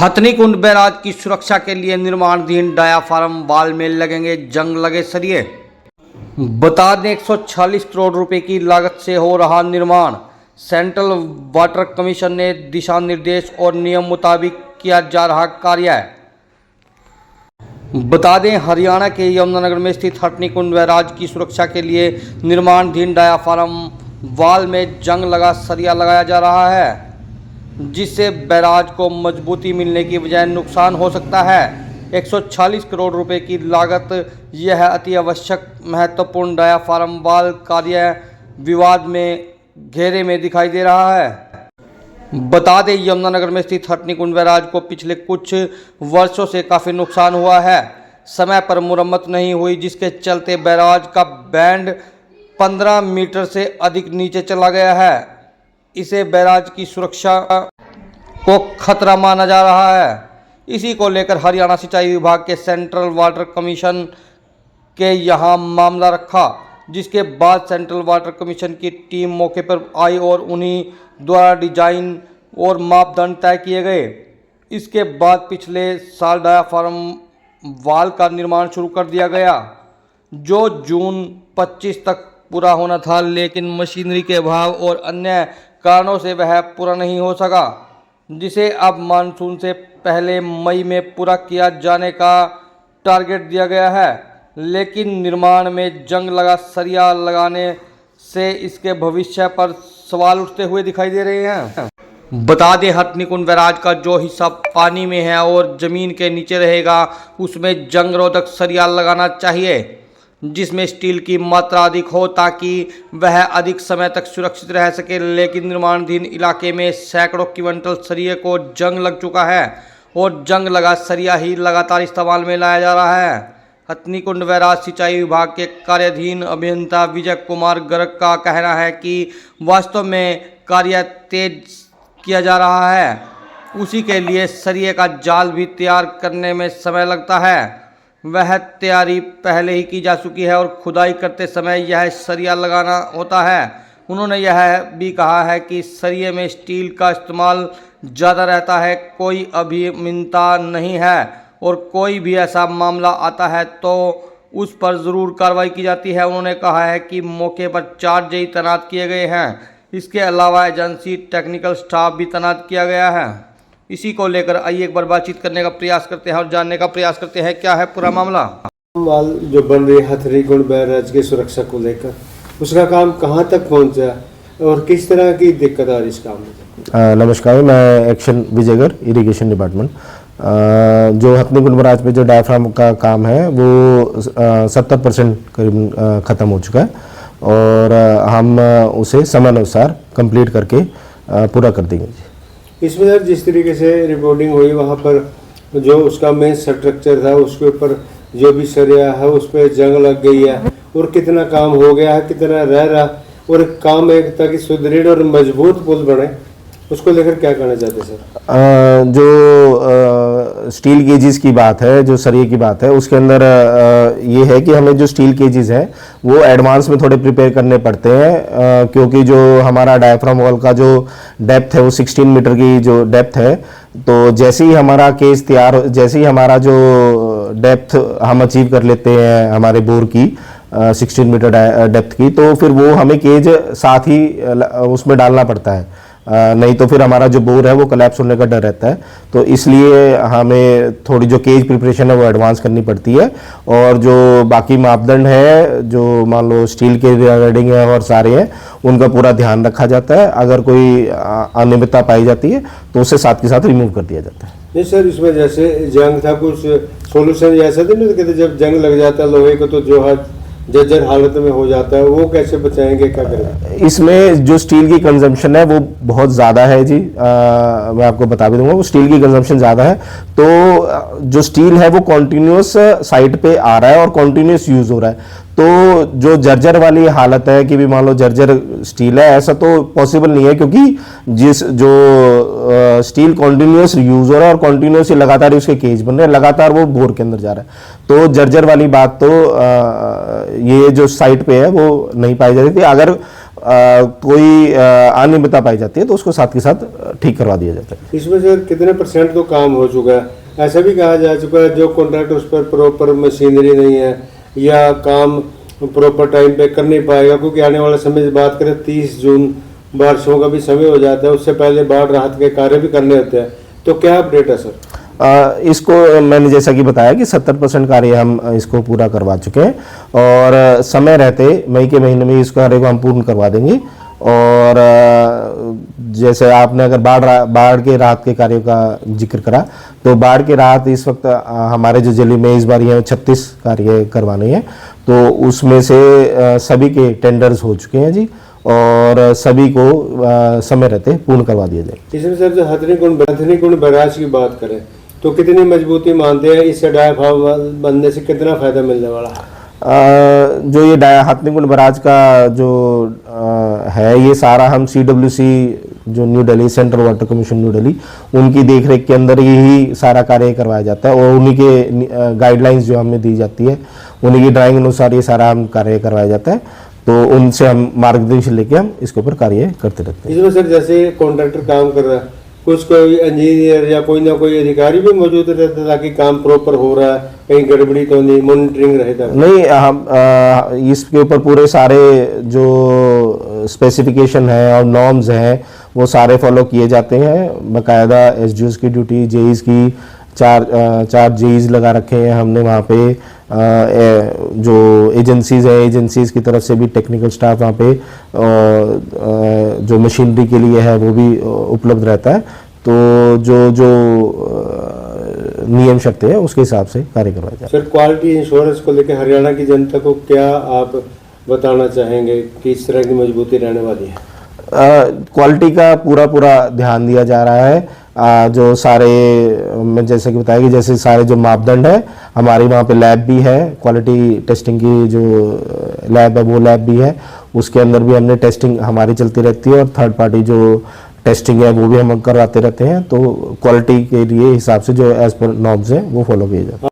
Hathnikund barrage की सुरक्षा के लिए निर्माणाधीन डायाफ्राम वाल में लगेंगे जंग लगे सरिये। बता दें 146 करोड़ रुपए की लागत से हो रहा निर्माण। सेंट्रल वाटर कमीशन ने दिशा निर्देश और नियम मुताबिक किया जा रहा कार्य। बता दें हरियाणा के यमुनानगर में स्थित हथनीकुंड बैराज की सुरक्षा के लिए निर्माणाधीन डायाफ्राम वाल में जंग लगा सरिया लगाया जा रहा है, जिससे बैराज को मजबूती मिलने की बजाय नुकसान हो सकता है। 140 करोड़ रुपए की लागत यह अति आवश्यक महत्वपूर्ण डायाफ्राम वाल कार्य विवाद में घेरे में दिखाई दे रहा है। बता दें यमुनानगर में स्थित हथनीकुंड बैराज को पिछले कुछ वर्षों से काफ़ी नुकसान हुआ है। समय पर मुरम्मत नहीं हुई, जिसके चलते बैराज का बैंड 15 मीटर से अधिक नीचे चला गया है। इसे बैराज की सुरक्षा को खतरा माना जा रहा है। इसी को लेकर हरियाणा सिंचाई विभाग के सेंट्रल वाटर कमीशन के यहाँ मामला रखा, जिसके बाद सेंट्रल वाटर कमीशन की टीम मौके पर आई और उन्हीं द्वारा डिजाइन और मापदंड तय किए गए। इसके बाद पिछले साल डायाफ्राम वाल का निर्माण शुरू कर दिया गया, जो जून 25 तक पूरा होना था, लेकिन मशीनरी के अभाव और अन्य कारणों से वह पूरा नहीं हो सका, जिसे अब मानसून से पहले मई में पूरा किया जाने का टारगेट दिया गया है। लेकिन निर्माण में जंग लगा सरिया लगाने से इसके भविष्य पर सवाल उठते हुए दिखाई दे रहे हैं। बता दें हथनीकुंड बैराज का जो हिस्सा पानी में है और जमीन के नीचे रहेगा, उसमें जंग रोधक सरिया लगाना चाहिए, जिसमें स्टील की मात्रा अधिक हो ताकि वह अधिक समय तक सुरक्षित रह सके। लेकिन निर्माणाधीन इलाके में सैकड़ों क्विंटल सरिये को जंग लग चुका है और जंग लगा सरिया ही लगातार इस्तेमाल में लाया जा रहा है। हथनीकुंड बैराज सिंचाई विभाग के कार्याधीन अभियंता विजय कुमार गर्ग का कहना है कि वास्तव में कार्य तेज किया जा रहा है, उसी के लिए सरिये का जाल भी तैयार करने में समय लगता है। वह तैयारी पहले ही की जा चुकी है और खुदाई करते समय यह सरिया लगाना होता है। उन्होंने यह भी कहा है कि सरिये में स्टील का इस्तेमाल ज़्यादा रहता है, कोई अभियंता नहीं है और कोई भी ऐसा मामला आता है तो उस पर ज़रूर कार्रवाई की जाती है। उन्होंने कहा है कि मौके पर 4 जेई तैनात किए गए हैं। इसके अलावा एजेंसी टेक्निकल स्टाफ भी तैनात किया गया है। इसी को लेकर आइए एक बार बातचीत करने का प्रयास करते हैं और जानने का प्रयास करते हैं क्या है पूरा मामला। वाल जो बन रही हथनीकुंड बैराज की सुरक्षा को लेकर, उसका काम कहां तक पहुंचा और किस तरह की दिक्कत आ रही इस काम में? नमस्कार, मैं एक्शन विजयगर इरिगेशन डिपार्टमेंट। जो हथनीकुंड बैराज पे जो डायाफ्राम का काम है वो 70% करीब ख़त्म हो चुका है और हम उसे समयानुसार कंप्लीट करके पूरा कर देंगे। इसमें सर जिस तरीके से रिपोर्टिंग हुई वहाँ पर जो उसका मेन स्ट्रक्चर था उसके ऊपर जो भी सरिया है उस पर जंग लग गई है और कितना काम हो गया है, कितना रह रहा, और काम एक ताकि सुदृढ़ और मजबूत पुल बने, उसको लेकर क्या करना चाहते सर? जो स्टील केजेस की बात है, जो सरिये की बात है, उसके अंदर ये है कि हमें जो स्टील केजेस है वो एडवांस में थोड़े प्रिपेयर करने पड़ते हैं, क्योंकि जो हमारा डायाफ्राम वॉल का जो डेप्थ है वो 16 मीटर की जो डेप्थ है, तो जैसे ही हमारा केज तैयार, जैसे ही हमारा जो डेप्थ हम अचीव कर लेते हैं हमारे बोर की 16 मीटर डेप्थ की, तो फिर वो हमें केज साथ ही उसमें डालना पड़ता है, नहीं तो फिर हमारा जो बोर है वो कोलैप्स होने का डर रहता है। तो इसलिए हमें थोड़ी जो केज प्रिपरेशन है वो एडवांस करनी पड़ती है और जो बाकी मापदंड है जो मान लो स्टील के रिगार्डिंग है और सारे हैं उनका पूरा ध्यान रखा जाता है। अगर कोई अनियमितता पाई जाती है तो उसे साथ के साथ रिमूव कर दिया जाता है। नहीं सर, इसमें जैसे जंग था कुछ सोल्यूशन ऐसा तो नहीं कहते, जब जंग लग जाता है लोहे को तो जो है जर्जर हालत में हो जाता है, वो कैसे बचाएंगे, क्या करेंगे? इसमें जो स्टील की कंजम्पशन है वो बहुत ज़्यादा है जी, मैं आपको बता भी दूंगा, वो स्टील की कंजम्पशन ज़्यादा है। तो जो स्टील है वो कॉन्टिन्यूस साइट पे आ रहा है और कॉन्टिन्यूस यूज़ हो रहा है। तो जो जर्जर वाली हालत है कि भी मान लो जर्जर स्टील है, ऐसा तो पॉसिबल नहीं है, क्योंकि जिस जो स्टील कॉन्टिन्यूस यूज हो रहा है और कॉन्टिन्यूस लगातार उसके केज बन रहे हैं, लगातार वो बोर के अंदर जा रहा है। तो जर्जर वाली बात तो ये जो साइट पे है वो नहीं पाई जाती थी। अगर कोई अनियमितता पाई जाती है तो उसको साथ के साथ ठीक करवा दिया जाता है। इसमें सर कितने % तो काम हो चुका है? ऐसा भी कहा जा चुका है जो कॉन्ट्रैक्टर उस पर प्रॉपर मशीनरी नहीं है या काम प्रॉपर टाइम पे कर नहीं पाएगा, क्योंकि आने वाले समय की बात करें 30 जून बारिशों का भी समय हो जाता है, उससे पहले बाढ़ राहत के कार्य भी करने होते हैं, तो क्या अपडेट है सर? इसको मैंने जैसा कि बताया कि 70% कार्य हम इसको पूरा करवा चुके हैं और समय रहते मई के महीने में इस कार्य को हम पूर्ण करवा देंगे। और जैसे आपने अगर बाढ़ के राहत के कार्यों का जिक्र करा, तो बाढ़ के राहत इस वक्त हमारे जो जिले में इस बार ये 36 कार्य करवाने हैं, तो उसमें से सभी के टेंडर्स हो चुके हैं जी और सभी को समय रहते पूर्ण करवा दिया जाए। इसमें सर जो हथनीकुंड बैराज की बात करें तो कितनी मजबूती मानते हैं, इससे डायाफ्राम बनने से कितना फायदा मिलने वाला है? जो ये हथनीकुंड बैराज का जो है, ये सारा हम CWC जो new Delhi central water commission new Delhi उनकी देखरेख के अंदर यही सारा कार्य करवाया जाता है और उन्हीं के गाइडलाइंस जो हमें दी जाती है उन्हीं की ड्राइंग अनुसार ये सारा हम कार्य करवाया जाता है, तो उनसे हम मार्गदर्शन लेके हम इसके ऊपर कार्य करते रहते हैं। इसमें सर जैसे कॉन्ट्रैक्टर काम कर रहा है, कुछ कोई इंजीनियर या कोई ना कोई अधिकारी भी मौजूद रहता है ताकि काम प्रॉपर हो रहा है, कहीं गड़बड़ी तो नहीं, मॉनिटरिंग रहता है? नहीं, हम इसके ऊपर पूरे सारे जो स्पेसिफिकेशन है और नॉर्म्स हैं वो सारे फॉलो किए जाते हैं। बाकायदा SDOs की ड्यूटी, जेईज की चार जेईज लगा रखे हैं हमने वहाँ पे। जो एजेंसीज है, एजेंसीज की तरफ से भी टेक्निकल स्टाफ वहाँ पे जो मशीनरी के लिए है वो भी उपलब्ध रहता है, तो जो नियम शर्तें हैं उसके हिसाब से कार्य करवाया जाए। सर क्वालिटी इंश्योरेंस को लेकर हरियाणा की जनता को क्या आप बताना चाहेंगे कि इस तरह की मजबूती रहने वाली है? क्वालिटी का पूरा ध्यान दिया जा रहा है। जो सारे मैं जैसे कि बताया कि जैसे सारे जो मापदंड है, हमारी वहाँ पे लैब भी है, क्वालिटी टेस्टिंग की जो लैब है वो लैब भी है, उसके अंदर भी हमने टेस्टिंग हमारी चलती रहती है और थर्ड पार्टी जो टेस्टिंग है वो भी हम करवाते रहते हैं, तो क्वालिटी के लिए हिसाब से जो एज पर नॉर्म्स है वो फॉलो किए जाते हैं।